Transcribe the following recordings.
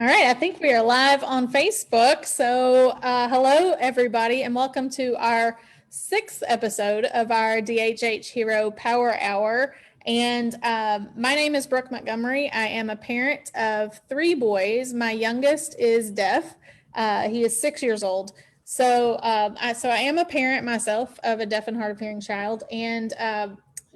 All right, I think we are live on Facebook. So, hello, everybody, and welcome to our sixth episode of our DHH Hero Power Hour. And my name is Brooke Montgomery. I am a parent of three boys. My youngest is deaf. He is 6 years old. So, I am a parent myself of a deaf and hard of hearing child. And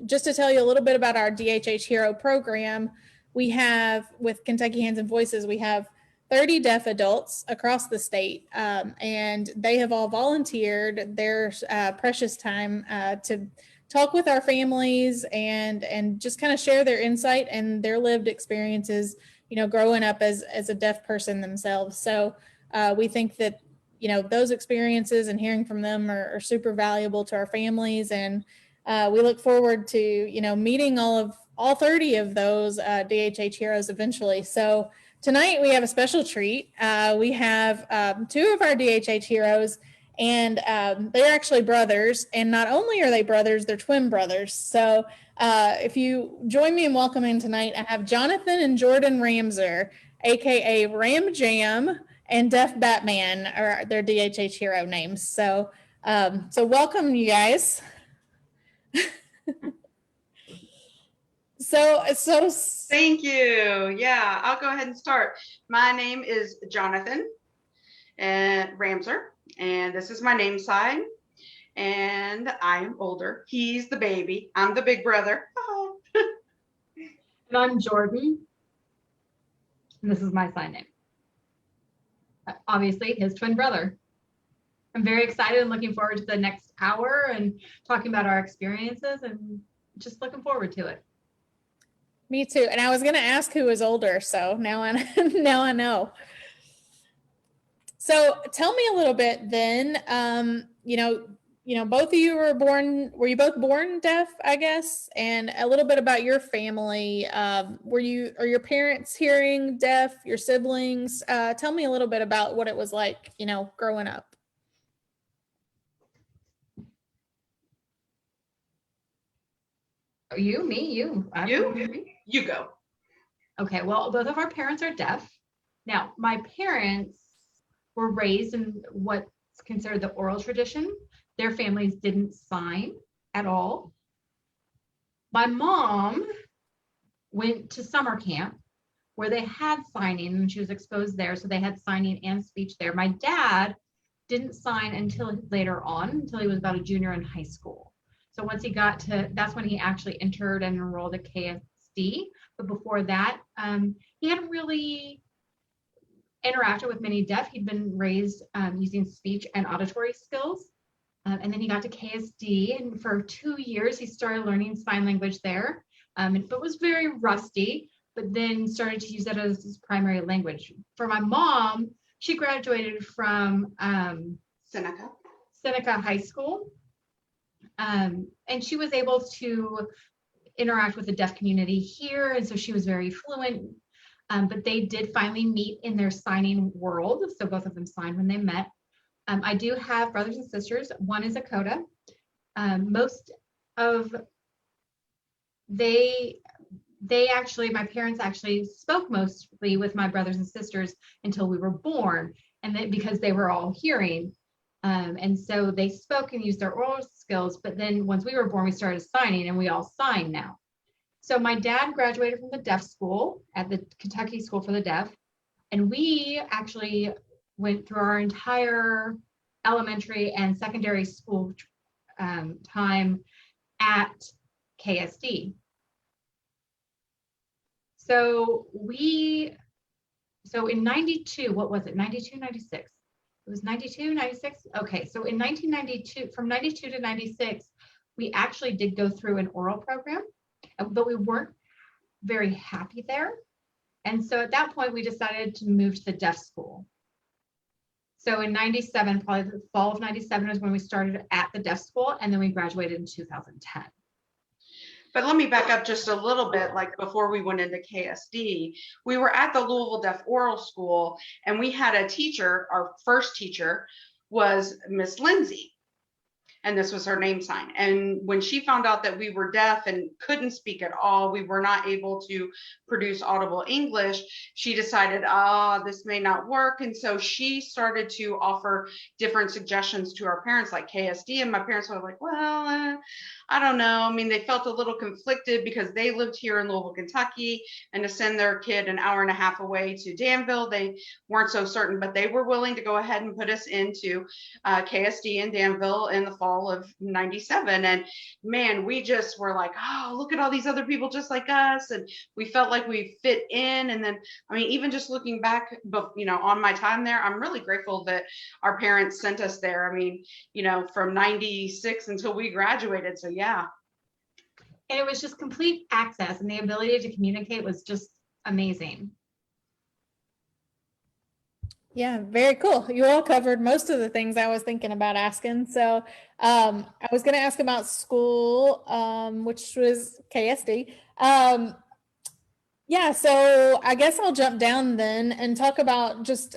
just to tell you a little bit about our DHH Hero program, we have with Kentucky Hands and Voices, we have 30 deaf adults across the state, and they have all volunteered their precious time to talk with our families and just kind of share their insight and their lived experiences, growing up as a deaf person themselves. So we think that those experiences and hearing from them are super valuable to our families, and we look forward to meeting all 30 of those DHH heroes eventually. So tonight we have a special treat. We have two of our DHH heroes, and they're actually brothers. And not only are they brothers, they're twin brothers. So if you join me in welcoming tonight, I have Jonathan and Jordan Ramser, aka Ram Jam and Deaf Batman, are their DHH hero names. So welcome, you guys. So Thank you. Yeah, I'll go ahead and start. My name is Jonathan and Ramser, and this is my name sign. And I'm older. He's the baby. I'm the big brother. And I'm Jordan. And this is my sign name. Obviously, his twin brother. I'm very excited and looking forward to the next hour and talking about our experiences and just looking forward to it. Me too. And I was going to ask who was older, so now I know. So tell me a little bit then. Both of you were you both born deaf, I guess? And a little bit about your family. Are your parents hearing deaf, your siblings? Tell me a little bit about what it was like, growing up. You, me, you. You go. Okay, well, both of our parents are deaf. Now, my parents were raised in what's considered the oral tradition. Their families didn't sign at all. My mom went to summer camp where they had signing and she was exposed there. So they had signing and speech there. My dad didn't sign until later on, until he was about a junior in high school. So once he got to, that's when he actually entered and enrolled at KSD. But before that, he hadn't really interacted with many deaf. He'd been raised using speech and auditory skills. And then he got to KSD, and for 2 years, he started learning sign language there, but was very rusty, but then started to use that as his primary language. For my mom, she graduated from Seneca High School. And she was able to interact with the deaf community here. And so she was very fluent, but they did finally meet in their signing world. So both of them signed when they met. I do have brothers and sisters. One is a coda. My parents actually spoke mostly with my brothers and sisters until we were born, and because they were all hearing. And so they spoke and used their oral skills, but then once we were born, we started signing, and we all sign now. So my dad graduated from the deaf school at the Kentucky School for the Deaf, and we actually went through our entire elementary and secondary school time at KSD. So in 92, what was it? 92, 96? It was 92, 96. Okay, so in 1992, from 92 to 96, we actually did go through an oral program, but we weren't very happy there. And so at that point, we decided to move to the deaf school. So in 97, probably the fall of 97 is when we started at the deaf school, and then we graduated in 2010. But let me back up just a little bit. Like before we went into KSD, we were at the Louisville Deaf Oral School, and we had a teacher. Our first teacher was Miss Lindsay. and this was her name sign. And when she found out that we were deaf and couldn't speak at all, we were not able to produce audible English, she decided, this may not work. And so she started to offer different suggestions to our parents, like KSD. And my parents were like, well, I don't know. I mean, they felt a little conflicted because they lived here in Louisville, Kentucky, and to send their kid an hour and a half away to Danville, they weren't so certain, but they were willing to go ahead and put us into KSD in Danville in the fall of '97. And man, we just were like, oh, look at all these other people just like us. And we felt like we fit in. And then, I mean, even just looking back, on my time there, I'm really grateful that our parents sent us there. I mean, from 96 until we graduated. So yeah. And it was just complete access, and the ability to communicate was just amazing. Yeah, very cool. You all covered most of the things I was thinking about asking. So I was going to ask about school, which was KSD. Yeah, so I guess I'll jump down then and talk about just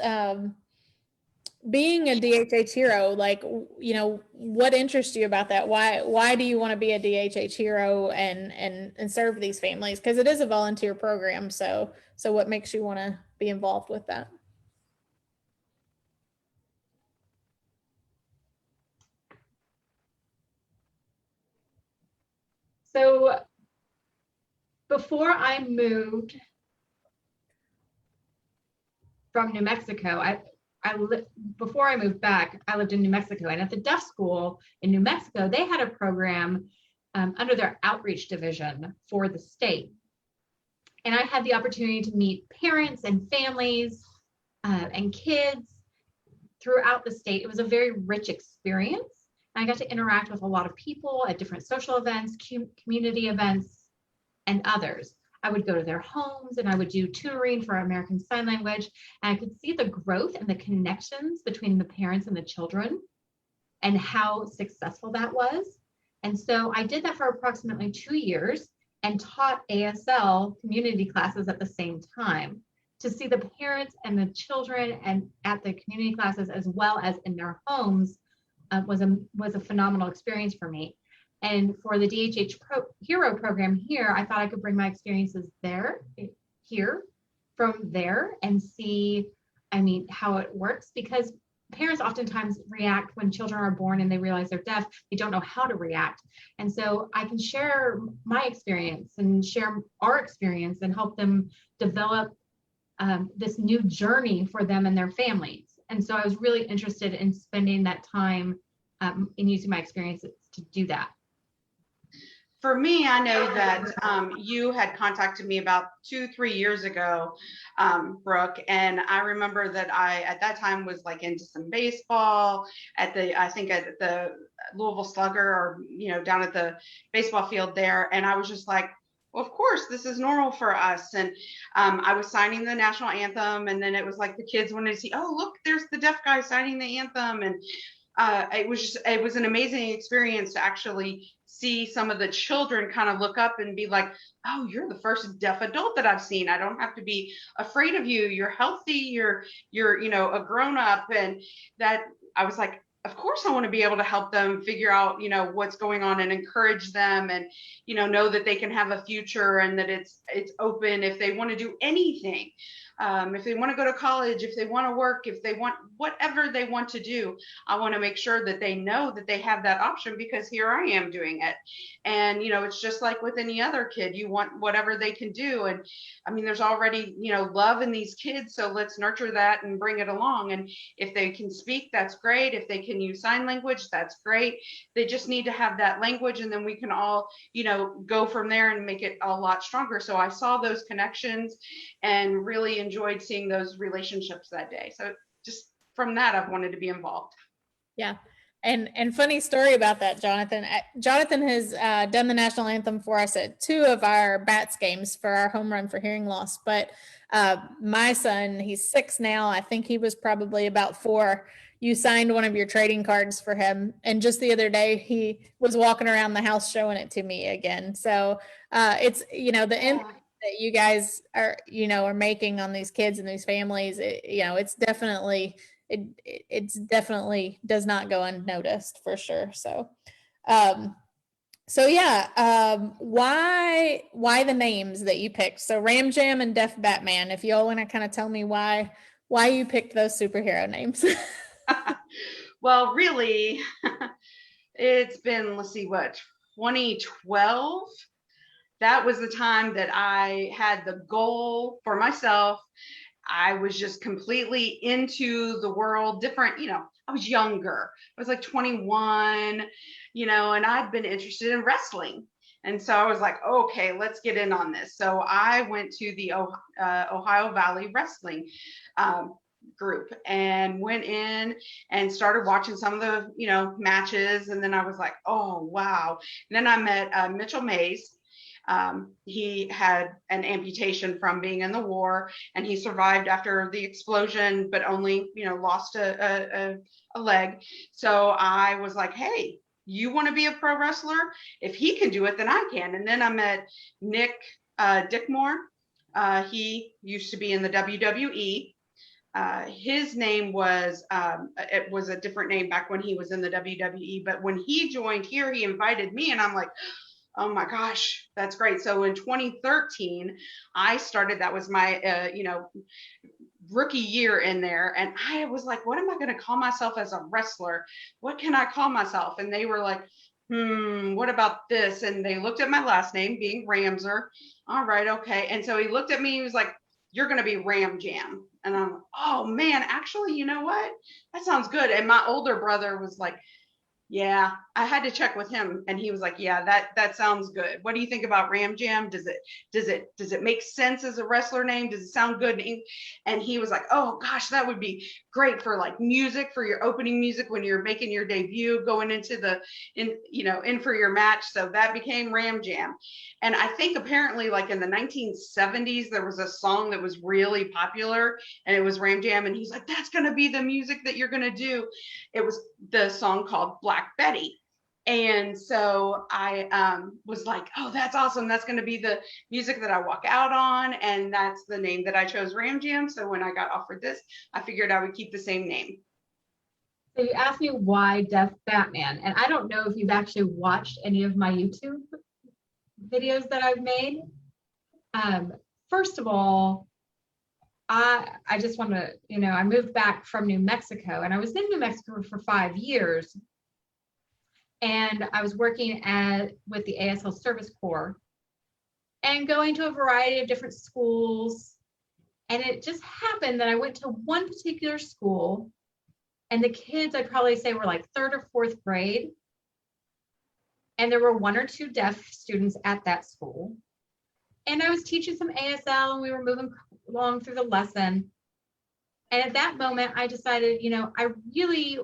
being a DHH hero. Like, what interests you about that? Why do you want to be a DHH hero and serve these families? Because it is a volunteer program. So what makes you want to be involved with that? So before I moved from New Mexico, before I moved back, I lived in New Mexico, and at the deaf school in New Mexico, they had a program under their outreach division for the state. And I had the opportunity to meet parents and families and kids throughout the state. It was a very rich experience. And I got to interact with a lot of people at different social events, community events, and others. I would go to their homes and I would do tutoring for American Sign Language. And I could see the growth and the connections between the parents and the children and how successful that was. And so I did that for approximately 2 years and taught ASL community classes at the same time. To see the parents and the children and at the community classes as well as in their homes was a phenomenal experience for me. And for the DHH Hero program here, I thought I could bring my experiences here from there and see, how it works, because parents oftentimes react when children are born and they realize they're deaf. They don't know how to react. And so I can share my experience and share our experience and help them develop this new journey for them and their families. And so I was really interested in spending that time in using my experiences to do that. For me, I know that you had contacted me about 2-3 years ago, Brooke, and I remember that I at that time was like into some baseball at the Louisville Slugger, or down at the baseball field there, and I was just like, well, of course, this is normal for us. And I was signing the national anthem, and then it was like the kids wanted to see, oh, look, there's the deaf guy signing the anthem. And it was an amazing experience to actually see some of the children kind of look up and be like, oh, you're the first deaf adult that I've seen. I don't have to be afraid of you. You're healthy. You're a grown up. And that I was like, of course I want to be able to help them figure out, what's going on and encourage them and, know that they can have a future and that it's open if they want to do anything. If they want to go to college, if they want to work, if they want whatever they want to do, I want to make sure that they know that they have that option, because here I am doing it. And, it's just like with any other kid, you want whatever they can do. And there's already, love in these kids. So let's nurture that and bring it along. And if they can speak, that's great. If they can use sign language, that's great. They just need to have that language, and then we can all, go from there and make it a lot stronger. So I saw those connections and really enjoyed seeing those relationships that day. So just from that, I've wanted to be involved. Yeah. And funny story about that, Jonathan. Jonathan has done the national anthem for us at 2 of our BATS games for our home run for hearing loss. But my son, he's 6 now. I think he was probably about 4. You signed one of your trading cards for him. And just the other day, he was walking around the house showing it to me again. So it's, the impact that you guys are making on these kids and these families, it's definitely it's definitely does not go unnoticed for sure. So, um, why the names that you picked? So Ram Jam and Deaf Batman. If y'all want to kind of tell me why you picked those superhero names. Well, really, it's been, let's see, what, 2012? That was the time that I had the goal for myself. I was just completely into the world, different, I was younger. I was like 21, and I'd been interested in wrestling. And so I was like, okay, let's get in on this. So I went to the Ohio Valley Wrestling group and went in and started watching some of the, matches. And then I was like, oh, wow. And then I met Mitchell Mays. He had an amputation from being in the war, and he survived after the explosion, but only, lost a leg. So I was like, hey, you want to be a pro wrestler? If he can do it, then I can. And then I met Nick Dickmore. He used to be in the WWE. His name was, it was a different name back when he was in the WWE, but when he joined here, he invited me, and I'm like, oh my gosh, that's great. So in 2013, I started, that was my, rookie year in there. And I was like, what am I going to call myself as a wrestler? What can I call myself? And they were like, what about this? And they looked at my last name being Ramser. All right, okay. And so he looked at me, he was like, you're going to be Ram Jam. And I'm like, oh man, actually, you know what? That sounds good. And my older brother was like, yeah, I had to check with him, and he was like, yeah, that sounds good. What do you think about Ram Jam? Does it make sense as a wrestler name? Does it sound good? And he was like, oh gosh, that would be great for like music, for your opening music when you're making your debut, going into in for your match. So that became Ram Jam. And I think apparently like in the 1970s, there was a song that was really popular, and it was Ram Jam. And he's like, that's going to be the music that you're going to do. It was the song called Black Betty. And so I was like, oh, that's awesome. That's going to be the music that I walk out on. And that's the name that I chose, Ram Jam. So when I got offered this, I figured I would keep the same name. So you asked me why Deaf Batman. And I don't know if you've actually watched any of my YouTube videos that I've made. First of all, I just want to, I moved back from New Mexico, and I was in New Mexico for 5 years. And I was working with the ASL Service Corps and going to a variety of different schools. And it just happened that I went to one particular school, and the kids, I'd probably say, were like 3rd or 4th grade. And there were 1 or 2 deaf students at that school. And I was teaching some ASL, and we were moving along through the lesson. And at that moment, I decided, I really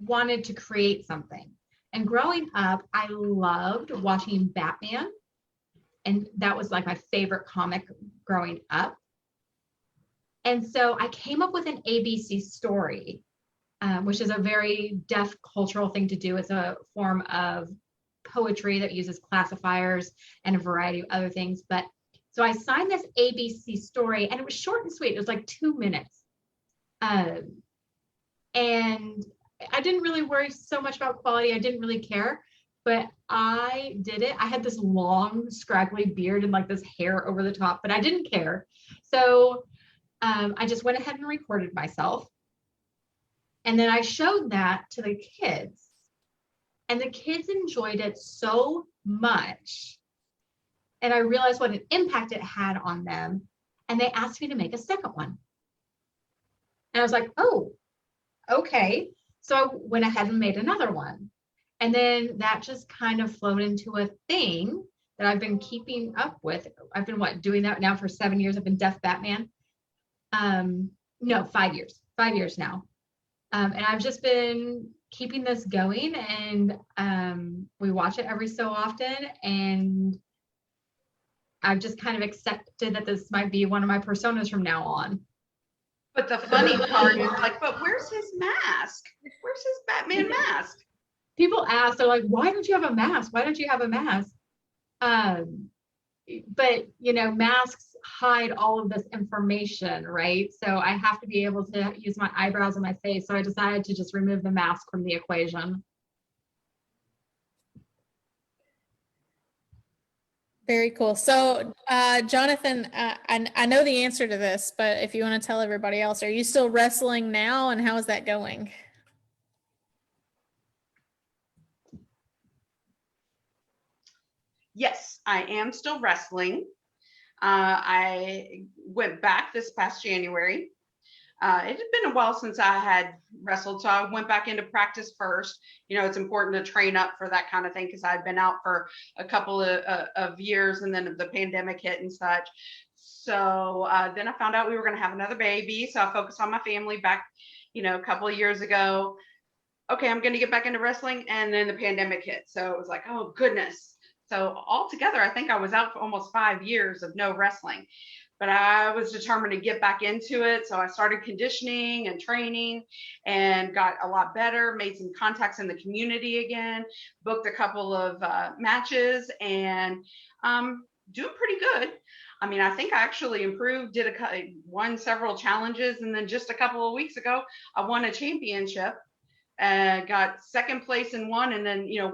wanted to create something. And growing up, I loved watching Batman. And that was like my favorite comic growing up. And so I came up with an ABC story, which is a very deaf cultural thing to do. It's a form of poetry that uses classifiers and a variety of other things. But so I signed this ABC story, and it was short and sweet. It was like 2 minutes. And I didn't really worry so much about quality. I didn't really care, but I did it. I had this long, scraggly beard and like this hair over the top, but I didn't care. So I just went ahead and recorded myself. And then I showed that to the kids, and the kids enjoyed it so much. And I realized what an impact it had on them. And they asked me to make a second one. And I was like, oh, okay. So I went ahead and made another one. And then that just kind of flowed into a thing that I've been keeping up with. I've been doing that now for 7 years. I've been Deaf Batman. No, 5 years. 5 years now. And I've just been keeping this going, and we watch it every so often. And I've just kind of accepted that this might be one of my personas from now on. But the funny part is like, but where's his mask? Where's his Batman mask? People ask, they're like, why don't you have a mask? Why don't you have a mask? But, masks hide all of this information, right? So I have to be able to use my eyebrows and my face. So I decided to just remove the mask from the equation. Very cool. So, Jonathan, I know the answer to this, but if you want to tell everybody else, are you still wrestling now, and how is that going? Yes, I am still wrestling. I went back this past January. It had been a while since I had wrestled, so I went back into practice first. You know, it's important to train up for that kind of thing because I'd been out for a couple of years, and then the pandemic hit and such. So then I found out we were going to have another baby, so I focused on my family back, you know, a couple of years ago. Okay, I'm going to get back into wrestling, and then the pandemic hit. So it was like, oh goodness. So altogether, I think I was out for almost 5 years of no wrestling, but I was determined to get back into it. So I started conditioning and training and got a lot better, made some contacts in the community again, booked a couple of matches, and doing pretty good. I mean, I think I actually improved, won several challenges, and then just a couple of weeks ago, I won a championship. Got second place in one, and then, you know,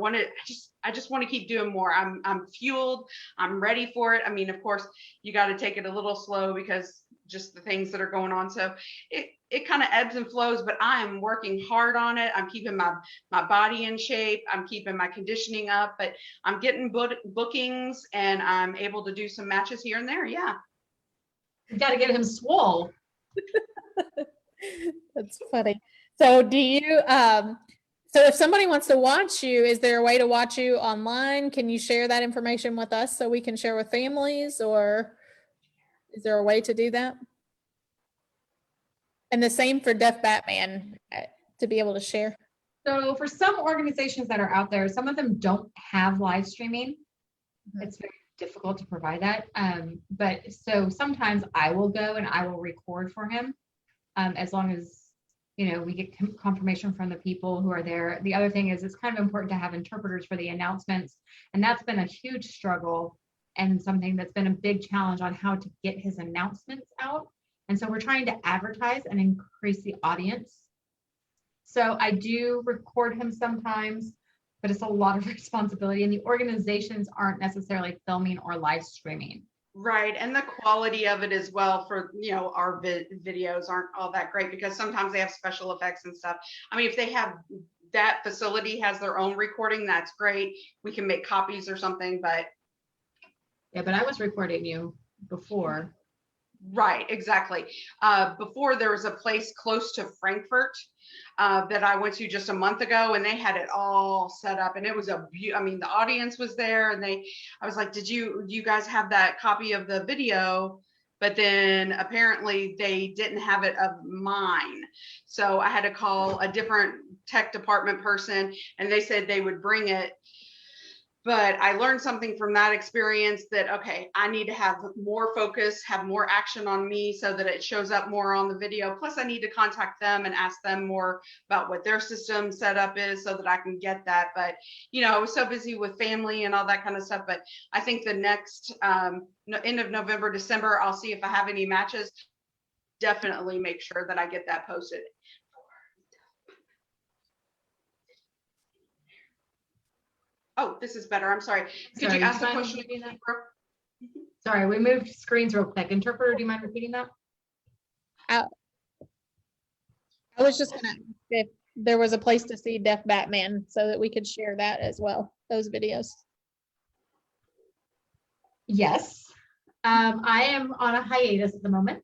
I just want to keep doing more. I'm fueled. I'm ready for it. I mean, of course, you got to take it a little slow because just the things that are going on. So it kind of ebbs and flows, but I am working hard on it. I'm keeping my body in shape. I'm keeping my conditioning up, but I'm getting bookings, and I'm able to do some matches here and there. Yeah. You got to get him swole. That's funny. So do you, so if somebody wants to watch you, is there a way to watch you online? Can you share that information with us so we can share with families, or is there a way to do that? And the same for Deaf Batman, to be able to share. So for some organizations that are out there, some of them don't have live streaming. It's very difficult to provide that. But so sometimes I will go and I will record for him, as long as, you know, we get confirmation from the people who are there. The other thing is it's kind of important to have interpreters for the announcements. And that's been a huge struggle and something that's been a big challenge on how to get his announcements out. And so we're trying to advertise and increase the audience. So I do record him sometimes, but it's a lot of responsibility, and the organizations aren't necessarily filming or live streaming. Right, and the quality of it as well for, you know, our videos aren't all that great because sometimes they have special effects and stuff. I mean, if they have, that facility has their own recording, that's great. We can make copies or something, but. Yeah, but I was recording you before. Right, exactly. Before, there was a place close to Frankfurt that I went to just a month ago, and they had it all set up, and it was I mean, the audience was there, and I was like, do you guys have that copy of the video? But then apparently they didn't have it of mine. So I had to call a different tech department person, and they said they would bring it. But I learned something from that experience that, okay, I need to have more focus, have more action on me so that it shows up more on the video. Plus, I need to contact them and ask them more about what their system setup is so that I can get that. But, you know, I was so busy with family and all that kind of stuff. But I think the next end of November, December, I'll see if I have any matches. Definitely make sure that I get that posted. Oh, this is better. I'm sorry. Could you ask the question again? Sorry, we moved screens real quick. Interpreter, do you mind repeating that? I was just gonna, if there was a place to see Deaf Batman so that we could share that as well, those videos. Yes. I am on a hiatus at the moment.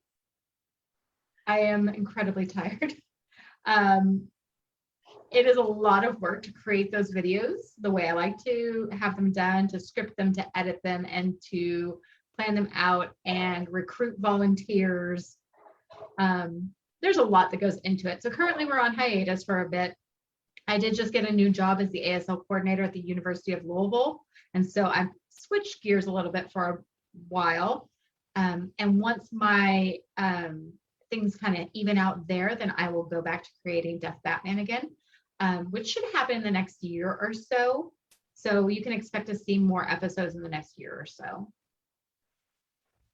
I am incredibly tired. It is a lot of work to create those videos the way I like to have them done, to script them, to edit them, and to plan them out and recruit volunteers. There's a lot that goes into it. So currently we're on hiatus for a bit. I did just get a new job as the ASL coordinator at the University of Louisville. And so I've switched gears a little bit for a while. And once my things kind of even out there, then I will go back to creating Deaf Batman again. Which should happen in the next year or so. So you can expect to see more episodes in the next year or so.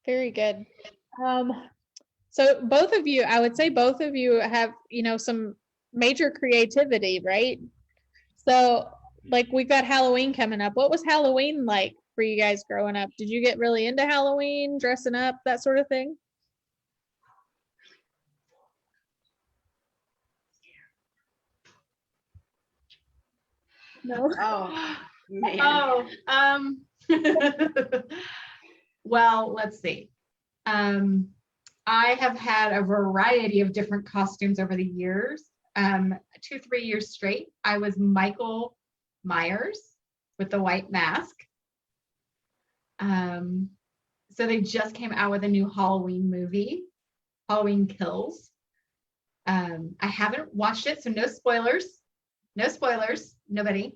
Very good. So both of you, I would say both of you have, some major creativity, right? So like we've got Halloween coming up. What was Halloween like for you guys growing up? Did you get really into Halloween, dressing up, that sort of thing? No. Oh man. Oh, well, let's see. I have had a variety of different costumes over the years. 2-3 years straight, I was Michael Myers with the white mask. So they just came out with a new Halloween movie, Halloween Kills. I haven't watched it, so no spoilers. No spoilers, nobody.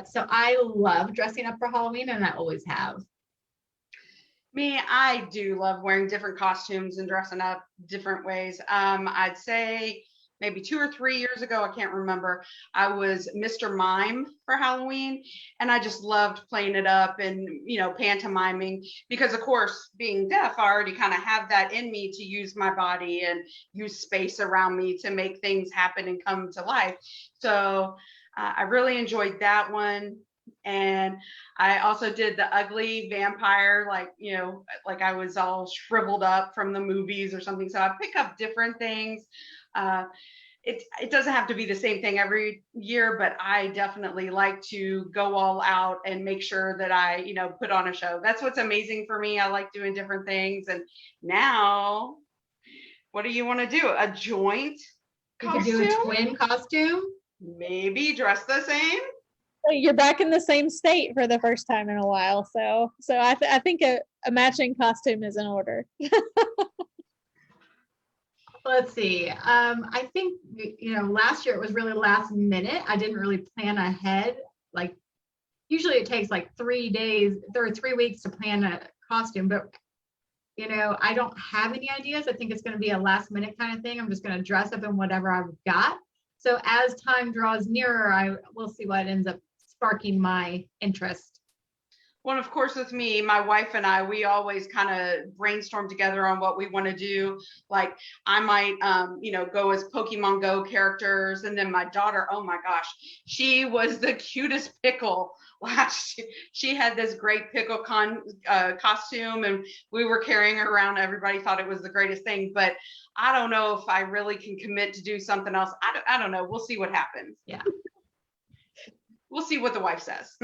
So I love dressing up for Halloween, and I always have. Me, I do love wearing different costumes and dressing up different ways. I'd say maybe 2 or 3 years ago, I can't remember, I was Mr. Mime for Halloween, and I just loved playing it up and, pantomiming, because of course, being deaf, I already kind of have that in me to use my body and use space around me to make things happen and come to life. So I really enjoyed that one. And I also did the ugly vampire, like I was all shriveled up from the movies or something. So I pick up different things. It doesn't have to be the same thing every year, but I definitely like to go all out and make sure that I, put on a show. That's what's amazing for me. I like doing different things. And now, what do you want to do? A joint costume? You could do a twin costume? Maybe dress the same. You're back in the same state for the first time in a while, so I think a matching costume is in order. Let's see. I think last year it was really last minute. I didn't really plan ahead. Like usually it takes like 3 days or 3 weeks to plan a costume, but I don't have any ideas. I think it's going to be a last minute kind of thing. I'm just going to dress up in whatever I've got. So as time draws nearer, I will see what ends up sparking my interest. Well, of course, with me, my wife and I, we always kind of brainstorm together on what we want to do. Like I might, go as Pokemon Go characters. And then my daughter, oh my gosh, she was the cutest pickle last year. She had this great pickle costume, and we were carrying her around. Everybody thought it was the greatest thing, but I don't know if I really can commit to do something else. I don't know. We'll see what happens. Yeah. We'll see what the wife says.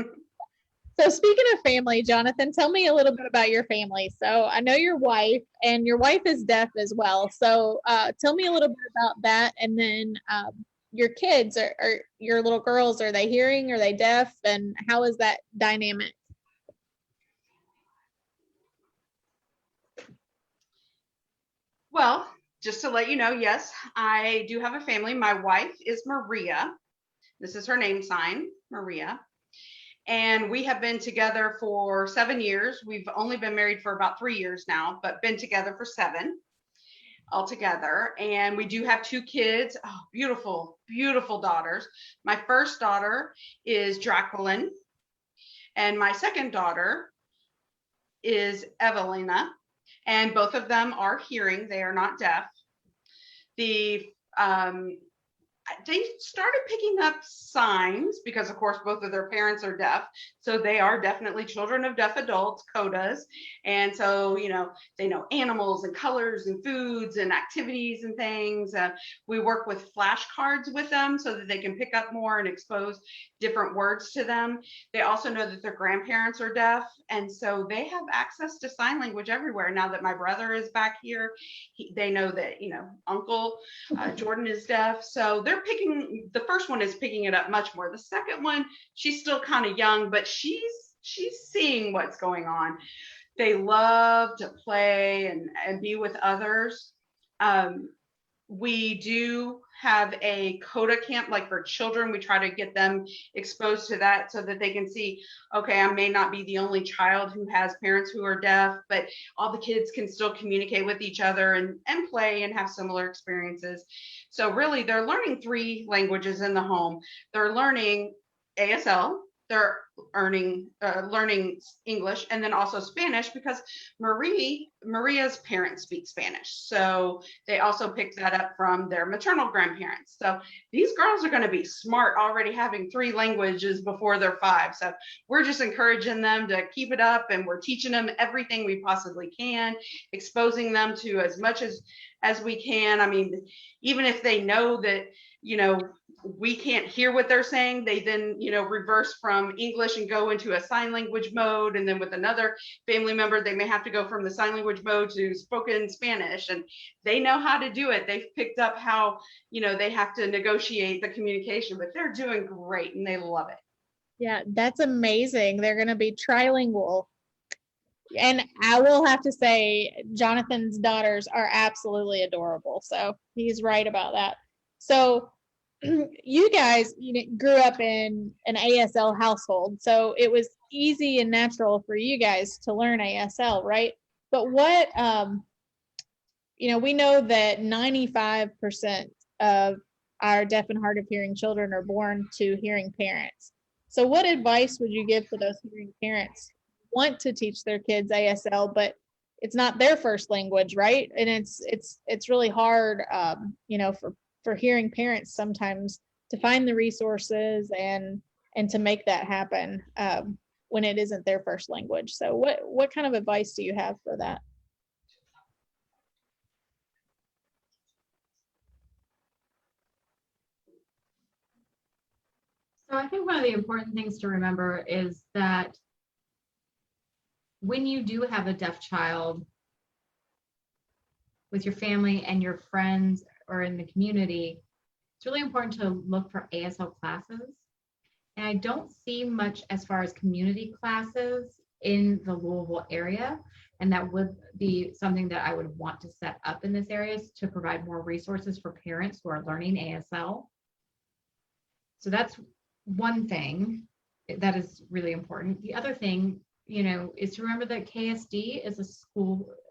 So speaking of family, Jonathan, tell me a little bit about your family. So I know your wife, and your wife is deaf as well. So tell me a little bit about that. And then your kids, or your little girls, are they hearing? Are they deaf? And how is that dynamic? Well, just to let you know, yes, I do have a family. My wife is Maria. This is her name sign, Maria. And we have been together for 7 years. We've only been married for about 3 years now, but been together for 7 altogether. And we do have 2 kids. Oh, beautiful, beautiful daughters. My first daughter is Jacqueline, and my second daughter is Evelina. And both of them are hearing. They are not deaf. They started picking up signs because, of course, both of their parents are deaf. So they are definitely children of deaf adults, CODAs. And so, they know animals and colors and foods and activities and things. We work with flashcards with them so that they can pick up more and expose different words to them. They also know that their grandparents are deaf. And so they have access to sign language everywhere. Now that my brother is back here, they know that, Uncle Jordan is deaf. So the first one is picking it up much more. The second one, she's still kind of young, but she's seeing what's going on. They love to play and be with others. We do have a CODA camp, like for children. We try to get them exposed to that so that they can see, okay, I may not be the only child who has parents who are deaf, but all the kids can still communicate with each other and play and have similar experiences. So really, they're learning 3 languages in the home. They're learning ASL, they're learning English and then also Spanish, because Maria's parents speak Spanish. So they also picked that up from their maternal grandparents. So these girls are going to be smart already, having 3 languages before they're 5. So we're just encouraging them to keep it up, and we're teaching them everything we possibly can, exposing them to as much as we can. I mean, even if they know that, we can't hear what they're saying, they then, reverse from English and go into a sign language mode. And then with another family member, they may have to go from the sign language mode to spoken Spanish, and they know how to do it. They've picked up how, they have to negotiate the communication, but they're doing great and they love it. Yeah, that's amazing. They're going to be trilingual. And I will have to say, Jonathan's daughters are absolutely adorable. So he's right about that. So you guys, grew up in an ASL household, so it was easy and natural for you guys to learn ASL, right? But what, we know that 95% of our deaf and hard of hearing children are born to hearing parents. So what advice would you give to those hearing parents who want to teach their kids ASL, but it's not their first language, right? And it's really hard, for hearing parents sometimes to find the resources and to make that happen when it isn't their first language. So what kind of advice do you have for that? So I think one of the important things to remember is that when you do have a deaf child with your family and your friends or in the community, it's really important to look for ASL classes. And I don't see much as far as community classes in the Louisville area. And that would be something that I would want to set up in this area, to provide more resources for parents who are learning ASL. So that's one thing that is really important. The other thing, is to remember that KSD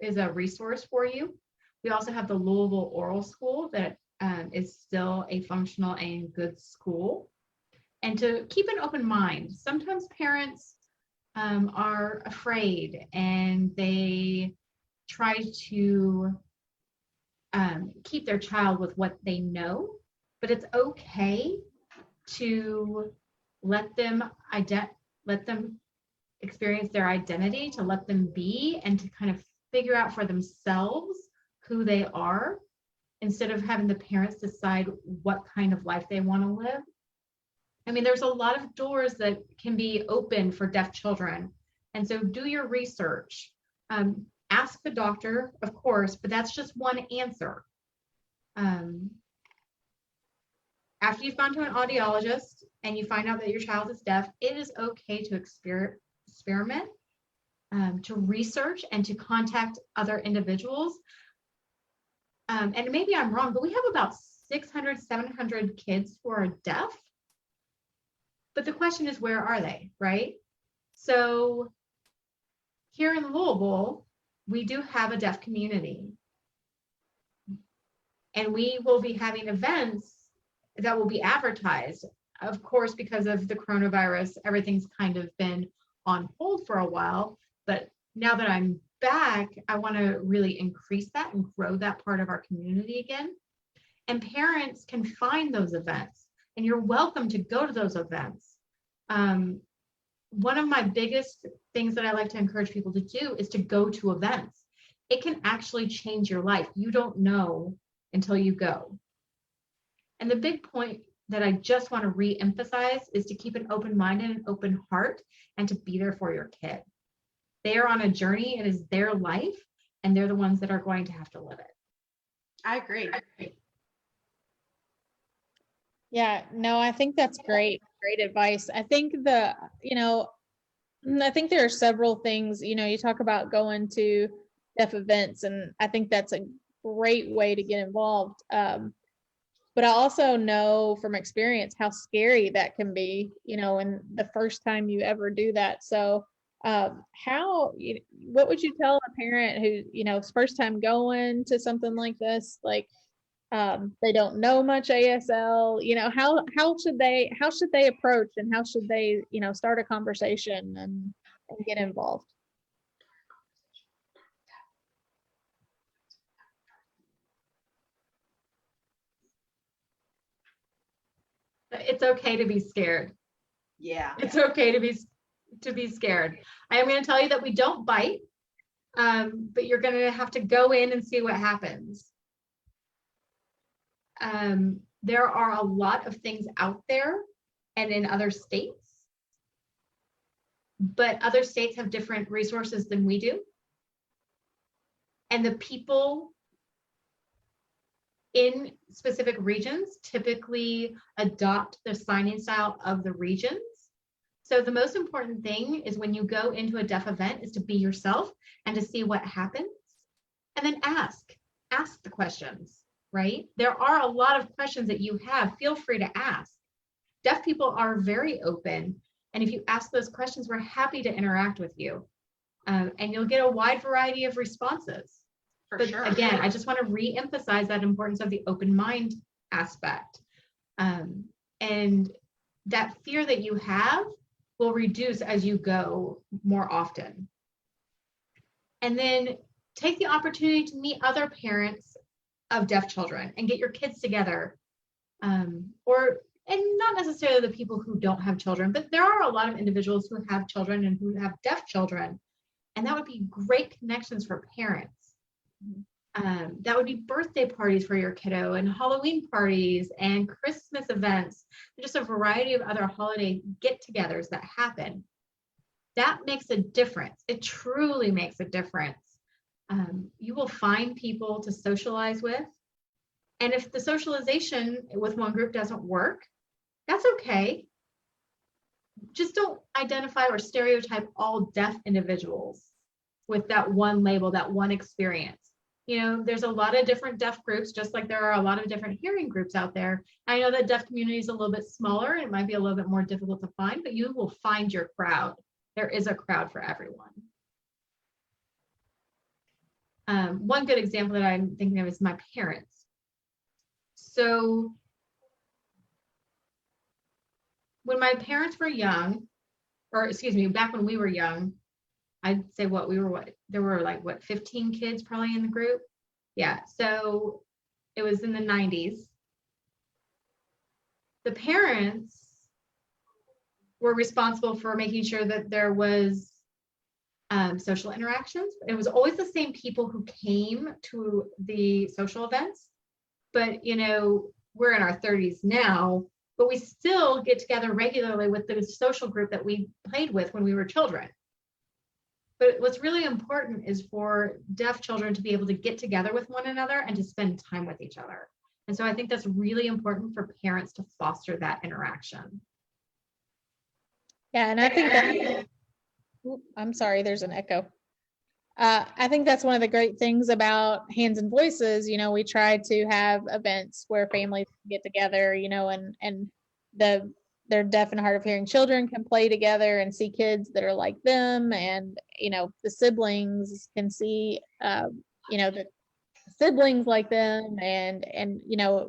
is a resource for you. We also have the Louisville Oral School that is still a functional and good school. And to keep an open mind. Sometimes parents are afraid and they try to keep their child with what they know, but it's okay to let them experience their identity, to let them be, and to kind of figure out for themselves who they are, instead of having the parents decide what kind of life they want to live. I mean, there's a lot of doors that can be open for deaf children. And so do your research. Ask the doctor, of course, but that's just one answer. After you've gone to an audiologist and you find out that your child is deaf, it is okay to experiment, to research, and to contact other individuals. And maybe I'm wrong, but we have about 600, 700 kids who are deaf. But the question is, where are they, right? So here in Louisville, we do have a deaf community. And we will be having events that will be advertised. Of course, because of the coronavirus, everything's kind of been on hold for a while. But now that I'm back, I want to really increase that and grow that part of our community again. And parents can find those events, and you're welcome to go to those events. One of my biggest things that I like to encourage people to do is to go to events. It can actually change your life. You don't know until you go. And the big point that I just want to re-emphasize is to keep an open mind and an open heart, and to be there for your kid. They are on a journey. It is their life, and they're the ones that are going to have to live it. I agree. Yeah, no, I think that's great advice. I think I think there are several things, you talk about going to deaf events, and I think that's a great way to get involved. But I also know from experience how scary that can be, in the first time you ever do that. So what would you tell a parent who, first time going to something like this? Like, they don't know much ASL. How should they approach, and how should they, start a conversation and get involved? It's okay to be scared. Yeah. It's okay to be scared. I am going to tell you that we don't bite, but you're going to have to go in and see what happens. There are a lot of things out there and in other states, but other states have different resources than we do. And the people in specific regions typically adopt the signing style of the regions. So the most important thing is when you go into a deaf event is to be yourself and to see what happens, and then ask the questions, right? There are a lot of questions that you have. Feel free to ask. Deaf people are very open. And if you ask those questions, we're happy to interact with you. And you'll get a wide variety of responses. But sure. Again, I just want to re-emphasize that importance of the open mind aspect. And that fear that you have will reduce as you go more often. And then take the opportunity to meet other parents of deaf children and get your kids together. And not necessarily the people who don't have children, but there are a lot of individuals who have children and who have deaf children. And that would be great connections for parents. That would be birthday parties for your kiddo, and Halloween parties and Christmas events, and just a variety of other holiday get-togethers that happen. That makes a difference. It truly makes a difference. You will find people to socialize with. And if the socialization with one group doesn't work, that's okay. Just don't identify or stereotype all deaf individuals with that one label, that one experience. There's a lot of different deaf groups, just like there are a lot of different hearing groups out there. I know that deaf community is a little bit smaller. It might be a little bit more difficult to find, but you will find your crowd. There is a crowd for everyone. One good example that I'm thinking of is my parents. So when my parents were young, back when we were young, I'd say there were 15 kids probably in the group. Yeah, so it was in the 90s. The parents were responsible for making sure that there was social interactions. It was always the same people who came to the social events, but we're in our 30s now, but we still get together regularly with the social group that we played with when we were children. But what's really important is for deaf children to be able to get together with one another and to spend time with each other. And so I think that's really important for parents to foster that interaction. Yeah, and I think I'm sorry, there's an echo. I think that's one of the great things about Hands and Voices. We try to have events where families get together, and their deaf and hard of hearing children can play together and see kids that are like them, and the siblings can see the siblings like them, and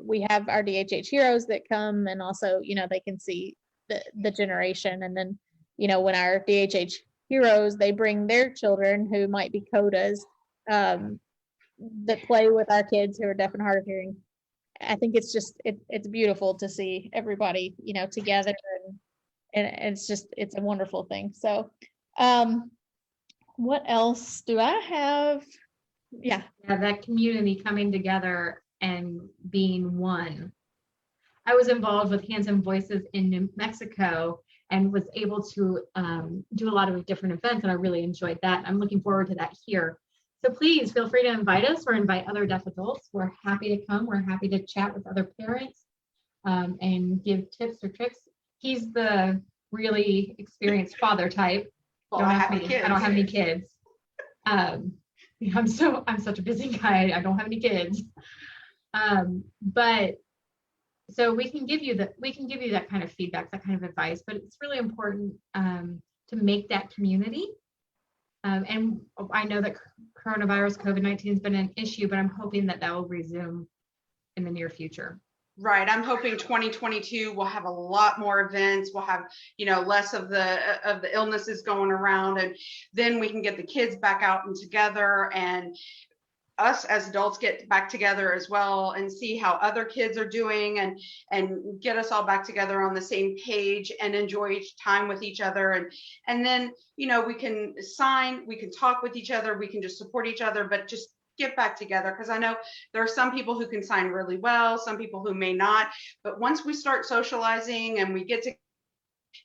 we have our DHH heroes that come, and also they can see the generation. And then when our DHH heroes, they bring their children who might be codas that play with our kids who are deaf and hard of hearing. I think it's just it's beautiful to see everybody together, and it's a wonderful thing. So what else do I have? Yeah, that community coming together and being one. I was involved with Hands and Voices in New Mexico and was able to do a lot of different events, and I really enjoyed that. I'm looking forward to that here. So please feel free to invite us or invite other deaf adults. We're happy to come. We're happy to chat with other parents and give tips or tricks. He's the really experienced father type. Well, I don't have any kids. I'm such a busy guy. I don't have any kids. But so we can give you that kind of feedback, that kind of advice, but it's really important to make that community. And I know that COVID-19 has been an issue, but I'm hoping that will resume in the near future. Right. I'm hoping 2022 will have a lot more events. We'll have, less of the illnesses going around, and then we can get the kids back out and together, and us as adults get back together as well, and see how other kids are doing, and get us all back together on the same page and enjoy each time with each other. And then, we can talk with each other, we can just support each other, but just get back together, because I know there are some people who can sign really well, some people who may not, but once we start socializing and we get to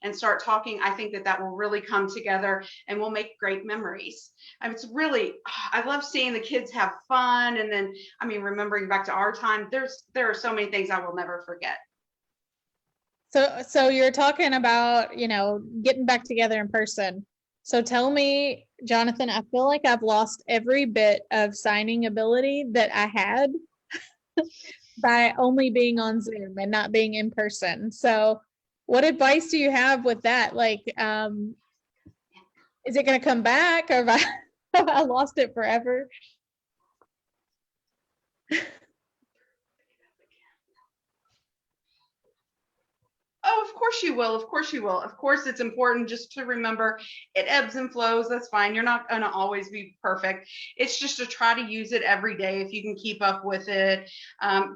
and start talking, I think that will really come together, and we'll make great memories. It's really, I love seeing the kids have fun, and then, remembering back to our time, there are so many things I will never forget. So you're talking about, getting back together in person. So tell me, Jonathan, I feel like I've lost every bit of signing ability that I had by only being on Zoom and not being in person. So what advice do you have with that? Like, is it going to come back, or have I lost it forever? Oh, of course you will. Of course you will. Of course, it's important just to remember it ebbs and flows. That's fine. You're not going to always be perfect. It's just to try to use it every day if you can keep up with it.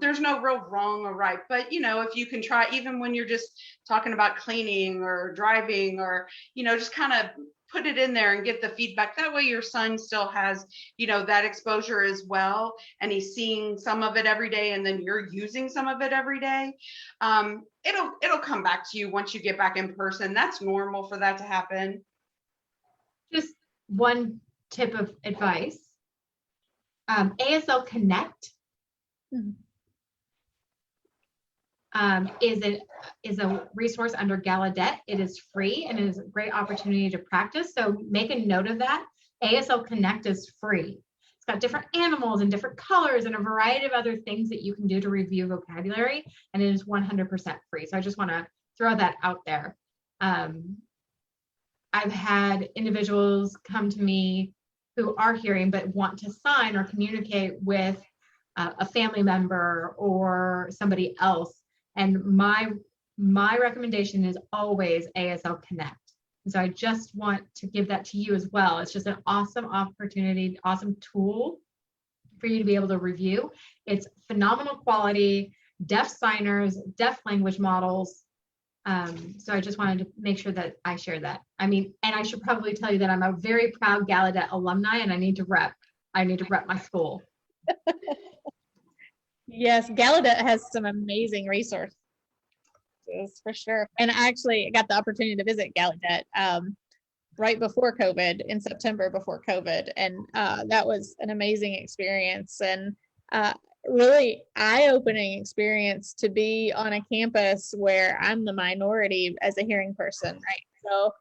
There's no real wrong or right, but if you can try, even when you're just talking about cleaning or driving, or just kind of put it in there and get the feedback. That way your son still has, that exposure as well, and he's seeing some of it every day, and then you're using some of it every day. It'll come back to you once you get back in person. That's normal for that to happen. Just one tip of advice, ASL Connect is a resource under Gallaudet. It is free and it is a great opportunity to practice. So make a note of that. ASL Connect is free. It's got different animals and different colors and a variety of other things that you can do to review vocabulary, and it is 100% free. So I just want to throw that out there. I've had individuals come to me who are hearing but want to sign or communicate with a family member or somebody else. And my recommendation is always ASL Connect. And so I just want to give that to you as well. It's just an awesome opportunity, awesome tool for you to be able to review. It's phenomenal quality, deaf signers, deaf language models. So I just wanted to make sure that I share that. And I should probably tell you that I'm a very proud Gallaudet alumni, and I need to rep my school. Yes, Gallaudet has some amazing resources for sure. And I actually got the opportunity to visit Gallaudet right before COVID, in September before COVID. And that was an amazing experience, and really eye-opening experience to be on a campus where I'm the minority as a hearing person, right? So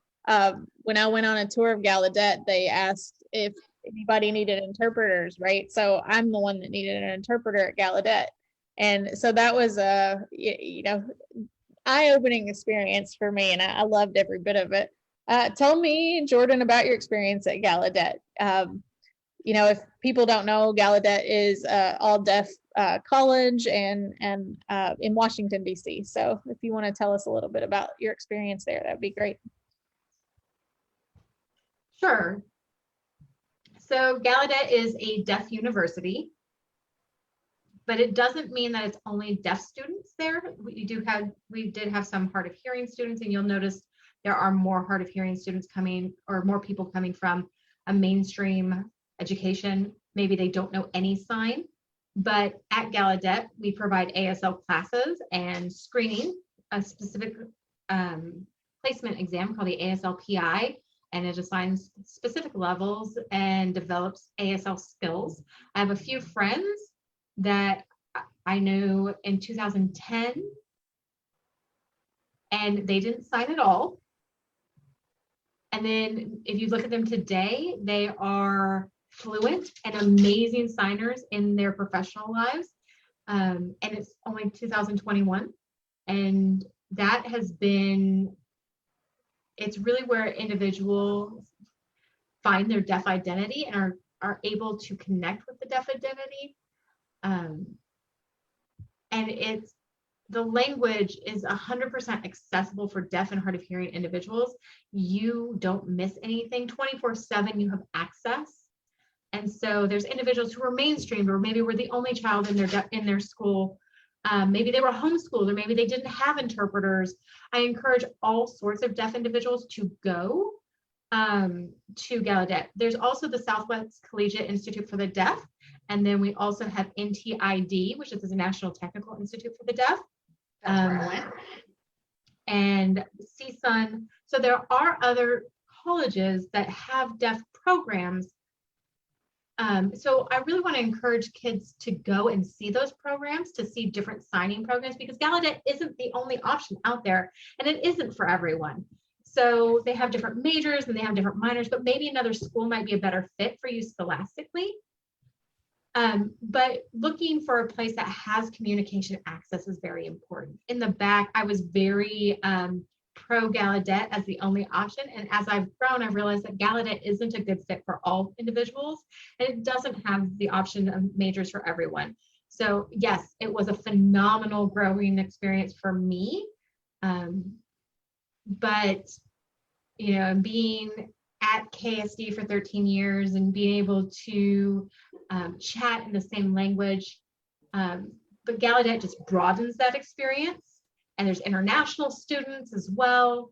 when I went on a tour of Gallaudet, they asked if anybody needed interpreters, right? So I'm the one that needed an interpreter at Gallaudet. And so that was a, eye-opening experience for me, and I loved every bit of it. Tell me, Jordan, about your experience at Gallaudet. If people don't know, Gallaudet is all deaf college and in Washington, D.C. So if you want to tell us a little bit about your experience there, that'd be great. Sure. So Gallaudet is a deaf university, but it doesn't mean that it's only deaf students there. We did have some hard of hearing students, and you'll notice there are more hard of hearing students coming, or more people coming from a mainstream education. Maybe they don't know any sign, but at Gallaudet, we provide ASL classes and screening, a specific placement exam called the ASL PI, and it assigns specific levels and develops ASL skills. I have a few friends that I knew in 2010, and they didn't sign at all. And then if you look at them today, they are fluent and amazing signers in their professional lives. And it's only 2021. And that has been, it's really where individuals find their deaf identity and are able to connect with the deaf identity. and the language is 100% accessible for deaf and hard of hearing individuals. You don't miss anything. 24/7, you have access. And so there's individuals who are mainstreamed, or maybe were the only child in their school. Maybe they were homeschooled, or maybe they didn't have interpreters. I encourage all sorts of deaf individuals to go to Gallaudet. There's also the Southwest Collegiate Institute for the Deaf. And then we also have NTID, which is the National Technical Institute for the Deaf. That's where I went. And CSUN. So there are other colleges that have deaf programs. So I really want to encourage kids to go and see those programs, to see different signing programs, because Gallaudet isn't the only option out there, and it isn't for everyone. So they have different majors and they have different minors, but maybe another school might be a better fit for you scholastically. But looking for a place that has communication access is very important. In the back, I was very pro Gallaudet as the only option. And as I've grown, I've realized that Gallaudet isn't a good fit for all individuals, and it doesn't have the option of majors for everyone. So yes, it was a phenomenal growing experience for me. But, being at KSD for 13 years and being able to chat in the same language, but Gallaudet just broadens that experience. And there's international students as well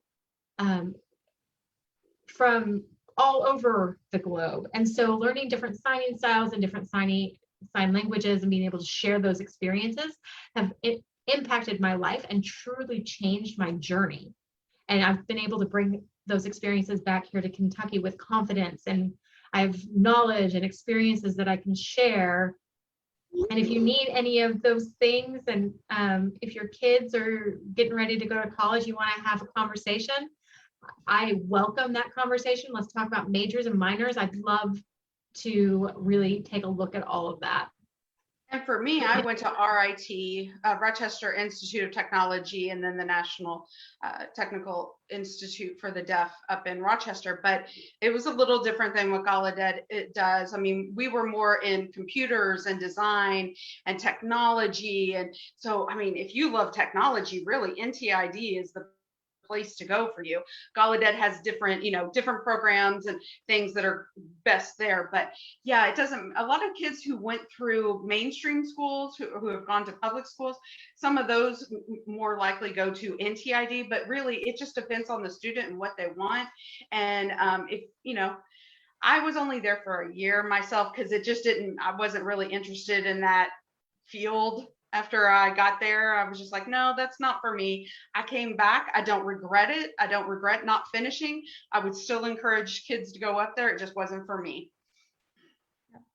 from all over the globe. And so learning different signing styles and different sign languages and being able to share those experiences have impacted my life and truly changed my journey. And I've been able to bring those experiences back here to Kentucky with confidence, and I have knowledge and experiences that I can share. And if you need any of those things, and if your kids are getting ready to go to college, you want to have a conversation, I welcome that conversation. Let's talk about majors and minors. I'd love to really take a look at all of that. And for me, I went to RIT, Rochester Institute of Technology, and then the National Technical Institute for the Deaf up in Rochester. But it was a little different than what Gallaudet it does. I mean, we were more in computers and design and technology. And so, I mean, if you love technology, really, NTID is the place to go for you. Gallaudet has different programs and things that are best there. But yeah, it doesn't, a lot of kids who went through mainstream schools, who have gone to public schools, some of those more likely go to NTID, but really it just depends on the student and what they want. And I was only there for a year myself, because I wasn't really interested in that field. After I got there, I was just like, no, that's not for me. I came back. I don't regret it. I don't regret not finishing. I would still encourage kids to go up there. It just wasn't for me.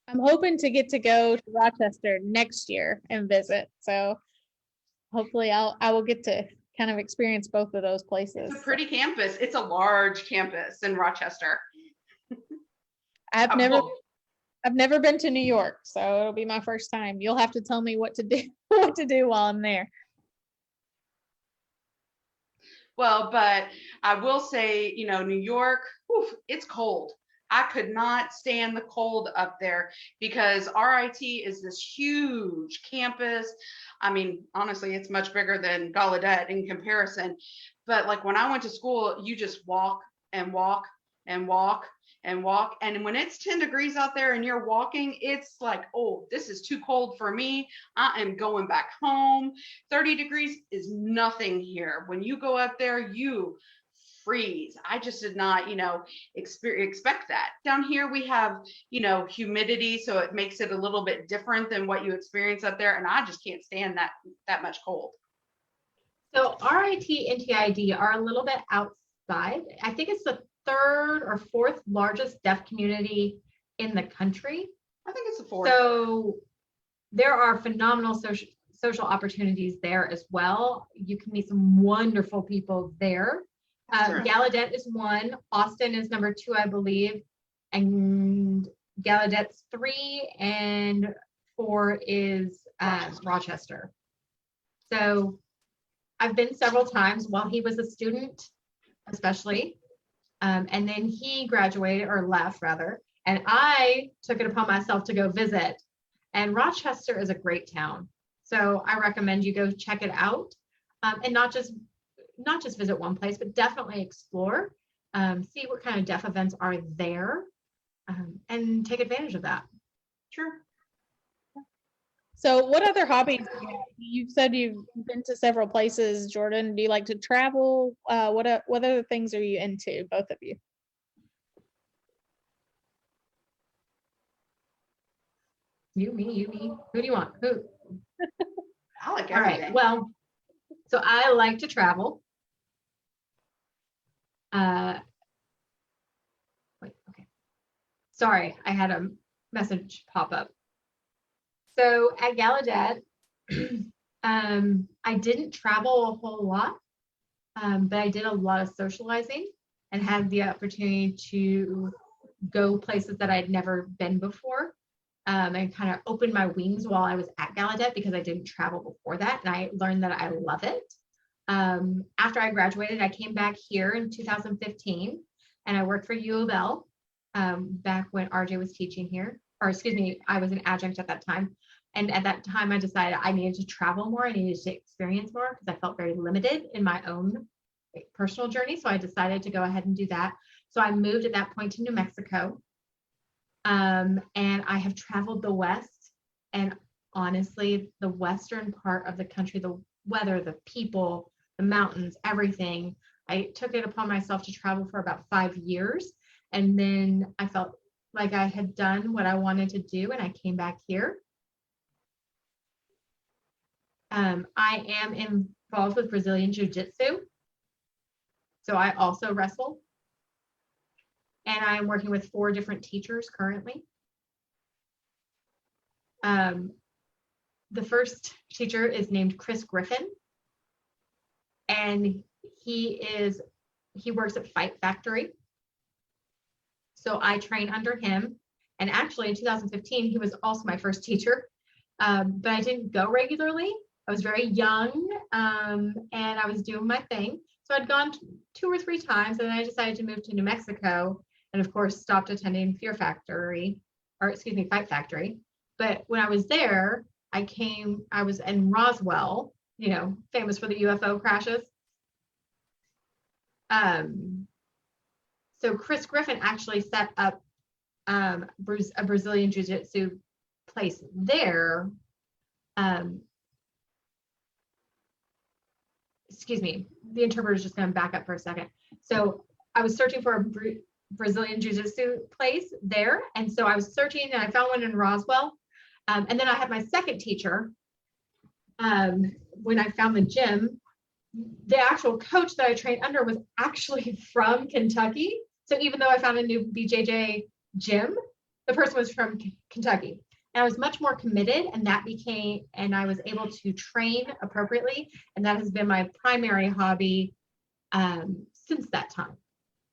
I'm hoping to get to go to Rochester next year and visit. So hopefully I will get to kind of experience both of those places. It's a pretty campus. It's a large campus in Rochester. I've never been to New York, so it'll be my first time. You'll have to tell me what to do while I'm there. Well, but I will say, New York, it's cold. I could not stand the cold up there, because RIT is this huge campus. I mean, honestly, it's much bigger than Gallaudet in comparison. But like when I went to school, you just walk and walk and walk and walk. And when it's 10 degrees out there and you're walking, it's like, oh, this is too cold for me. I am going back home. 30 degrees is nothing here. When you go up there, you freeze. I just did not, expect that. Down here we have, humidity, so it makes it a little bit different than what you experience up there. And I just can't stand that much cold. So RIT and NTID are a little bit outside. I think it's the third or fourth largest deaf community in the country. I think it's the fourth. So there are phenomenal social opportunities there as well. You can meet some wonderful people there. Sure. Gallaudet is one. Austin is number 2, I believe. And Gallaudet's 3, and 4 is Rochester. So I've been several times while he was a student, especially. And then he graduated, or left rather, and I took it upon myself to go visit. And Rochester is a great town. So I recommend you go check it out, and not just visit one place, but definitely explore, see what kind of deaf events are there, and take advantage of that. Sure. So what other hobbies do you have? You've said you've been to several places, Jordan. Do you like to travel? What other things are you into, both of you? You, me. Who do you want? Who? I like All everything. right. Well, so I like to travel. Wait, okay. Sorry, I had a message pop up. So at Gallaudet, I didn't travel a whole lot, but I did a lot of socializing and had the opportunity to go places that I'd never been before, and kind of opened my wings while I was at Gallaudet because I didn't travel before that, and I learned that I love it. After I graduated, I came back here in 2015, and I worked for U of L back when RJ was teaching here, or excuse me, I was an adjunct at that time. And at that time, I decided I needed to travel more. I needed to experience more because I felt very limited in my own personal journey. So I decided to go ahead and do that. So I moved at that point to New Mexico. And I have traveled the West. And honestly, the Western part of the country, the weather, the people, the mountains, everything, I took it upon myself to travel for about 5 years. And then I felt like I had done what I wanted to do, and I came back here. I am involved with Brazilian Jiu-Jitsu. So I also wrestle. And I'm working with 4 different teachers currently. The first teacher is named Chris Griffin. And he works at Fight Factory. So I train under him. And actually in 2015, he was also my first teacher. But I didn't go regularly. I was very young, and I was doing my thing. So I'd gone 2 or 3 times, and then I decided to move to New Mexico, and of course stopped attending Fight Factory. But when I was there, I was in Roswell, famous for the UFO crashes. So Chris Griffin actually set up a Brazilian Jiu-Jitsu place there. Excuse me, the interpreter is just going to back up for a second. So I was searching for a Brazilian Jiu-Jitsu place there. And so I was searching and I found one in Roswell. And then I had my second teacher. When I found the gym, the actual coach that I trained under was actually from Kentucky. So even though I found a new BJJ gym, the person was from Kentucky. And I was much more committed, and I was able to train appropriately. And that has been my primary hobby since that time.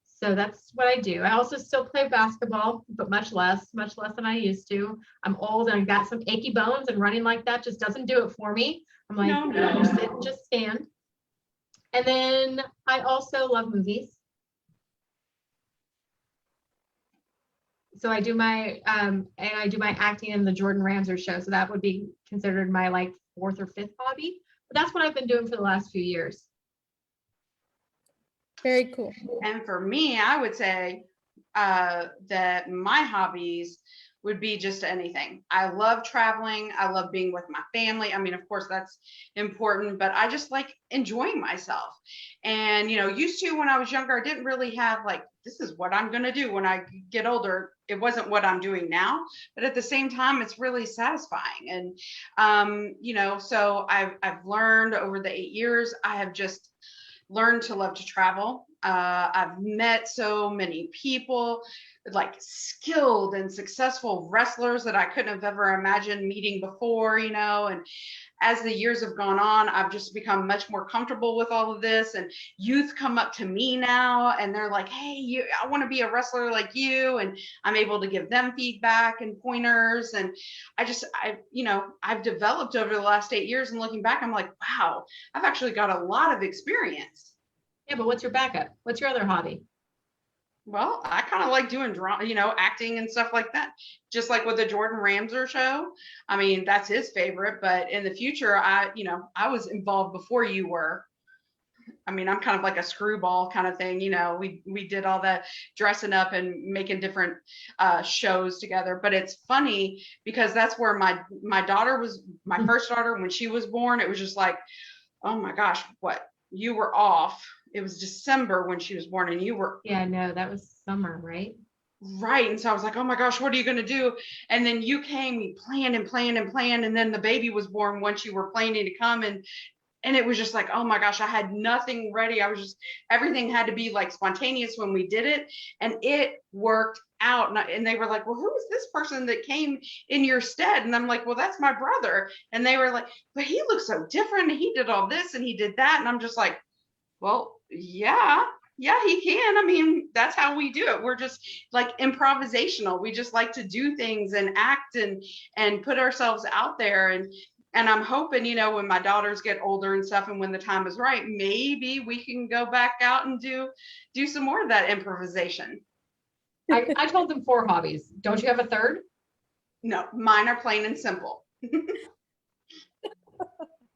So that's what I do. I also still play basketball, but much less than I used to. I'm old and I've got some achy bones, and running like that just doesn't do it for me. I'm like, no. Sit and just stand. And then I also love movies. So I do my acting in the Jordan Ramser show. So that would be considered my 4th or 5th hobby. But that's what I've been doing for the last few years. Very cool. And for me, I would say that my hobbies would be just anything. I love traveling. I love being with my family. I mean, of course, that's important, but I just like enjoying myself. And, used to when I was younger, I didn't really have this is what I'm going to do when I get older. It wasn't what I'm doing now, but at the same time, it's really satisfying. And, so I've learned over the 8 years, I have just learned to love to travel. I've met so many people, skilled and successful wrestlers that I couldn't have ever imagined meeting before, and as the years have gone on, I've just become much more comfortable with all of this. And youth come up to me now and they're like, hey, I want to be a wrestler like you. And I'm able to give them feedback and pointers. And I've developed over the last 8 years, and looking back, I'm like, wow, I've actually got a lot of experience. Yeah, but what's your backup? What's your other hobby? Well, I kind of like doing drama, acting and stuff like that. Just like with the Jordan Ramser show. I mean, that's his favorite, but in the future, I was involved before you were. I mean, I'm kind of like a screwball kind of thing. We did all the dressing up and making different shows together. But it's funny because that's where my daughter was, my first daughter, when she was born, it was just like, oh my gosh, what, you were off. It was December when she was born, and you were Yeah, no, that was summer, right? right. And so I was like, oh my gosh, what are you going to do? And then you came, you planned and planned and planned. And then the baby was born once you were planning to come. And it was just like, oh my gosh, I had nothing ready. Everything had to be like spontaneous when we did it. And it worked out. And they were like, well, who is this person that came in your stead? And I'm like, well, that's my brother. And they were like, but he looks so different. He did all this and he did that. And I'm just like, well, yeah, he can. I mean, that's how we do it. We're just like improvisational. We just like to do things and act and put ourselves out there. And I'm hoping, when my daughters get older and stuff, and when the time is right, maybe we can go back out and do some more of that improvisation. I told them 4 hobbies. Don't you have a third? No, mine are plain and simple.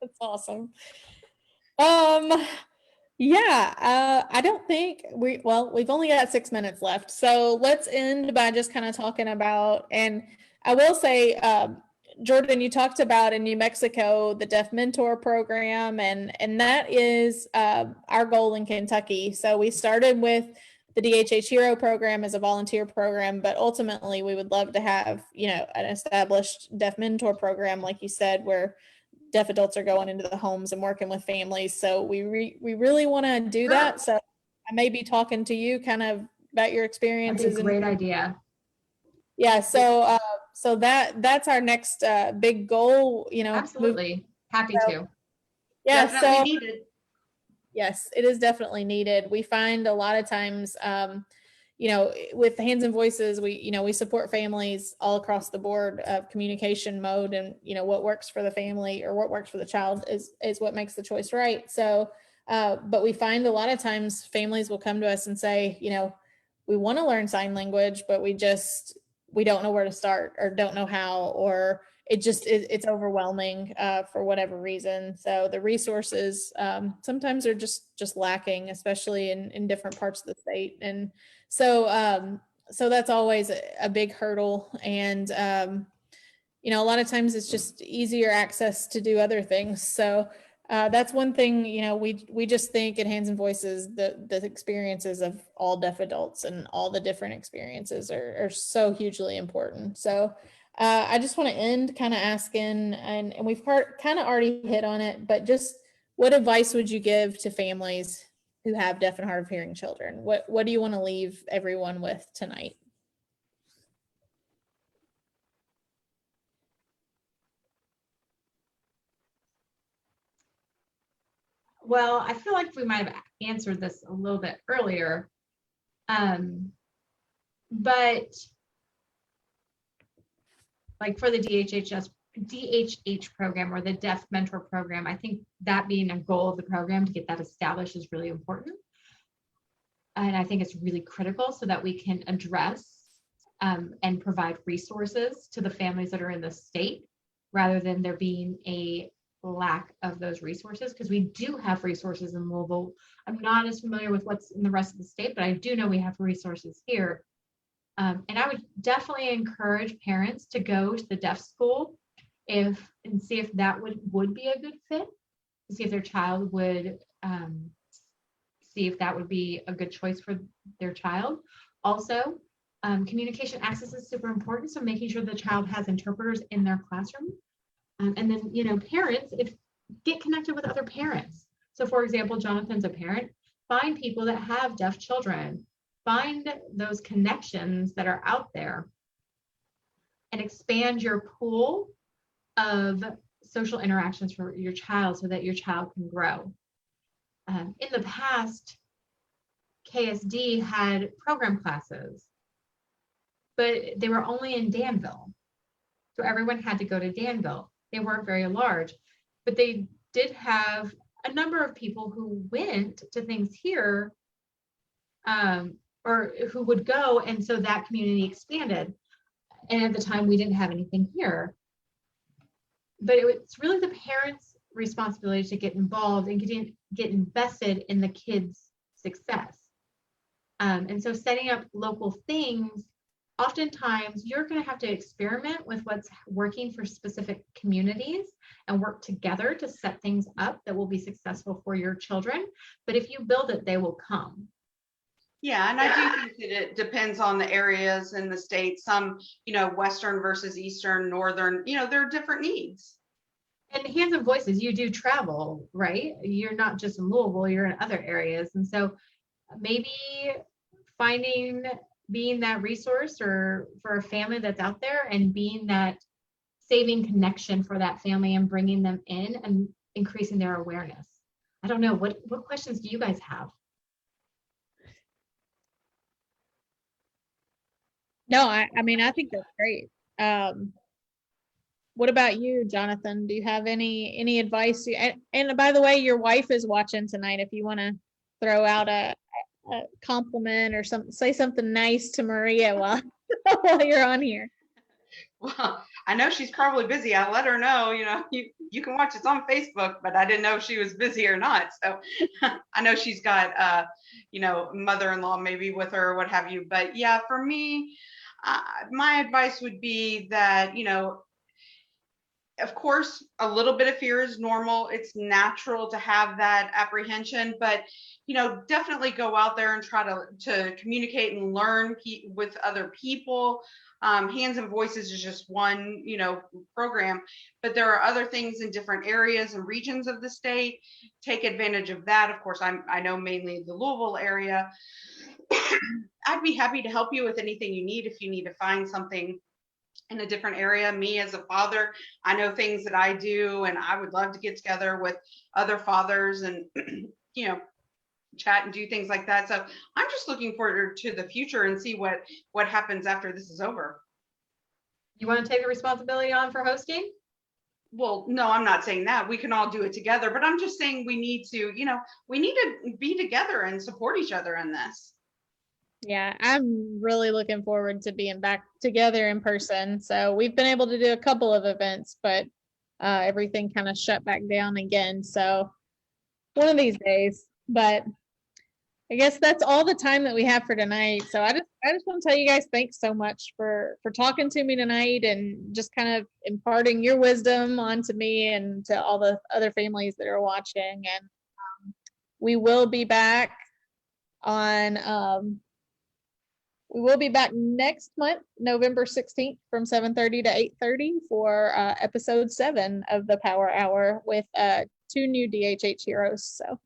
That's awesome. Yeah, I don't think we've only got 6 minutes left. So let's end by just kind of talking about, and I will say, Jordan, you talked about in New Mexico, the Deaf Mentor Program, and that is our goal in Kentucky. So we started with the DHH Hero program as a volunteer program, but ultimately we would love to have, an established Deaf Mentor program, like you said, where deaf adults are going into the homes and working with families. So we really want to do that. So I may be talking to you kind of about your experiences. That's a great idea. Yeah. So that's our next big goal, Absolutely. Happy to. Yeah. Definitely needed. Yes, it is definitely needed. We find a lot of times, with Hands and Voices, we support families all across the board of communication mode, and what works for the family or what works for the child is what makes the choice right. So, but we find a lot of times families will come to us and say, we want to learn sign language, but we don't know where to start or don't know how, or it's overwhelming for whatever reason. So the resources sometimes are just lacking, especially in different parts of the state. And so that's always a big hurdle. And a lot of times it's just easier access to do other things. So that's one thing, we just think at Hands and Voices, the experiences of all deaf adults and all the different experiences are so hugely important. So I just want to end kind of asking, and we've kind of already hit on it, but just what advice would you give to families who have deaf and hard of hearing children? What do you want to leave everyone with tonight? Well, I feel like we might have answered this a little bit earlier. But like for the DHH program or the Deaf Mentor program, I think that being a goal of the program to get that established is really important. And I think it's really critical so that we can address and provide resources to the families that are in the state, rather than there being a lack of those resources, because we do have resources in Louisville. I'm not as familiar with what's in the rest of the state, but I do know we have resources here. And I would definitely encourage parents to go to the deaf school and see if that would be a good fit, to see if their child would see if that would be a good choice for their child. Also, communication access is super important, so making sure the child has interpreters in their classroom. And then, parents, get connected with other parents. So for example, Jonathan's a parent. Find people that have deaf children. Find those connections that are out there and expand your pool of social interactions for your child so that your child can grow. In the past, KSD had program classes, but they were only in Danville. So everyone had to go to Danville. They weren't very large, but they did have a number of people who went to things here or who would go. And so that community expanded. And at the time, we didn't have anything here. But it's really the parents' responsibility to get involved and get invested in the kids' success. And so setting up local things, oftentimes you're going to have to experiment with what's working for specific communities and work together to set things up that will be successful for your children. But if you build it, they will come. Yeah, and I do think that it depends on the areas in the state. Some, Western versus Eastern, Northern, there are different needs. And Hands and Voices, you do travel, right? You're not just in Louisville, you're in other areas. And so maybe being that resource or for a family that's out there and being that saving connection for that family and bringing them in and increasing their awareness. I don't know, what questions do you guys have? No, I mean, I think that's great. What about you, Jonathan? Do you have any advice? And by the way, your wife is watching tonight. If you want to throw out a compliment or say something nice to Maria while you're on here. Well, I know she's probably busy. I let her know, you can watch. It's on Facebook, but I didn't know if she was busy or not. So I know she's got, mother-in-law maybe with her or what have you. But yeah, for me, my advice would be that, of course, a little bit of fear is normal. It's natural to have that apprehension, but definitely go out there and try to communicate and learn with other people. Hands and Voices is just one, program, but there are other things in different areas and regions of the state. Take advantage of that. Of course, I know mainly the Louisville area. I'd be happy to help you with anything you need if you need to find something in a different area. Me as a father, I know things that I do, and I would love to get together with other fathers and chat and do things like that. So I'm just looking forward to the future and see what happens after this is over. You want to take the responsibility on for hosting? Well, no, I'm not saying that. We can all do it together, but I'm just saying we need to be together and support each other in this. Yeah, I'm really looking forward to being back together in person. So we've been able to do a couple of events, but everything kind of shut back down again. So one of these days, but I guess that's all the time that we have for tonight. So I just want to tell you guys thanks so much for talking to me tonight and just kind of imparting your wisdom onto me and to all the other families that are watching. And we will be back on we will be back next month, November 16th from 7:30 to 8:30 for episode 7 of the Power Hour with 2 new DHH heroes. So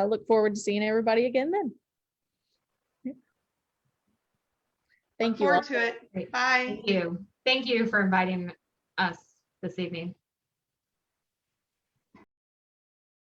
look forward to seeing everybody again then. Thank you. Look forward to it. Bye. Thank you. Thank you for inviting us this evening.